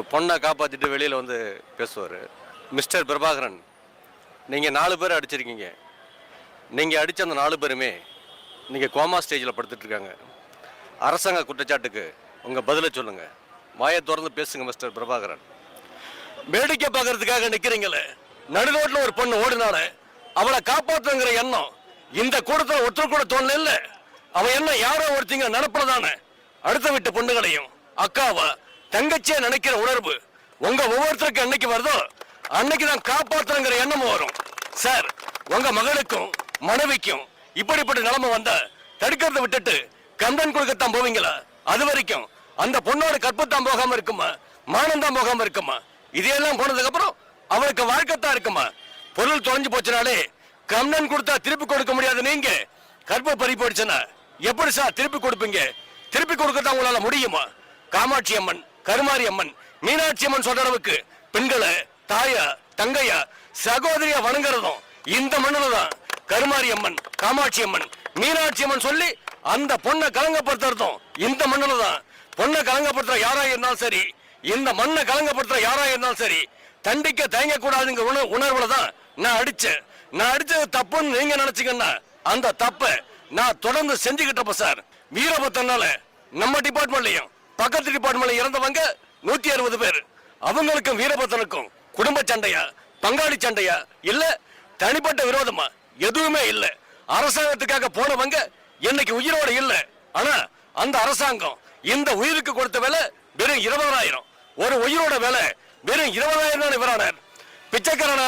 ஒரு பொண்ணை காப்பாற்றிட்டு வெளியில் வந்து பேசுவார். மிஸ்டர் பிரபாகரன், நீங்கள் 4 பேர் அடிச்சிருக்கீங்க. நீங்கள் அடித்த அந்த 4 பேருமே நீங்கள் கோமா ஸ்டேஜில் படுத்துட்ருக்காங்க. அரசாங்க குற்றச்சாட்டுக்கு உங்கள் பதிலை சொல்லுங்கள். வாயை திறந்து பேசுங்க மிஸ்டர் பிரபாகரன். வேடிக்கை பார்க்கறதுக்காக நிற்கிறீங்களே, நடுரோட்டில் ஒரு பொண்ணு ஓடினால அவளை காப்பாற்றுங்கிற எண்ணம் இந்த கூட்டத்தில் ஒருத்தர் கூட தோணல. இல்லை, அவன் என்ன யாரோ ஒருத்தங்க நினைப்பதானே. அடுத்த வீட்டு பொண்ணுகளையும் அக்காவா தங்கச்சியா நினைக்கிற உணர்வு உங்க ஒவ்வொருத்தருக்கும் என்னைக்கு வருதோ அன்னைக்கு தான் காப்பாற்றுங்கிற எண்ணமும் வரும். சார், உங்க மகளுக்கும் மனைவிக்கும் இப்படிப்பட்ட நிலைமை வந்தா தடுக்கிறத விட்டுட்டு கந்தன் கொடுக்கத்தான் போவீங்களா? அது வரைக்கும் அந்த பொண்ணோட கற்பத்தான் போகாம இருக்குமா, மானந்தான் போகாம இருக்குமா? இதையெல்லாம் போனதுக்கு அப்புறம் அவளுக்கு வாழ்க்கைத்தான் இருக்குமா? பொருள் தொலைஞ்சு போச்சுனாலே கந்தன் கொடுத்தா திருப்பி கொடுக்க முடியாது. நீங்க கற்ப பறி போயிடுச்சுன்னா எப்படி சார் திருப்பி கொடுப்பீங்க? திருப்பி கொடுக்கத்தான் உங்களால முடியுமா? காமாட்சி அம்மன், கருமாரி அம்மன், மீனாட்சி அம்மன் சொல்ற அளவுக்கு பெண்களை தாயா தங்கையா சகோதரியா வணங்குறதும் இந்த மண்ணுல தான். கருமாரி அம்மன், காமாட்சி அம்மன், மீனாட்சி அம்மன் சொல்லி அந்த பொண்ணை கலங்கப்படுத்துறதும் இந்த மண்ணுல தான். பொண்ணை கலங்கப்படுத்துற யாரா இருந்தாலும் சரி, இந்த மண்ணை கலங்கப்படுத்துற யாரா இருந்தாலும் சரி, தண்டிக்க தயங்க கூடாதுங்கிற உணர்வுல தான் நான் அடிச்சேன். நான் அடிச்சது தப்புன்னு நீங்க நினைச்சீங்கன்னா அந்த தப்பை நான் தொடர்ந்து செஞ்சுக்கிட்டப்ப சார், வீரபத்தனால நம்ம டிபார்ட்மெண்ட்லயும் பக்கத்து டிபார்ட்மெண்ட்ல இறந்தவங்க 160 பேர். அவங்களுக்கும் வீரபத்தனுக்கும் குடும்ப சண்டையா, பங்காளி சண்டையா, இல்ல தனிப்பட்ட விரோதமா? எதுவுமே இல்ல. அரசாங்கத்துக்காக போனவங்க இன்னைக்கு உயிரோட இல்ல. ஆனா அந்த அரசாங்கம் இந்த உயிருக்கு கொடுத்த விலை வெறும் 20,000. ஒரு உயிரோட விலை வெறும் 20,000 இவரான பிச்சைக்காரன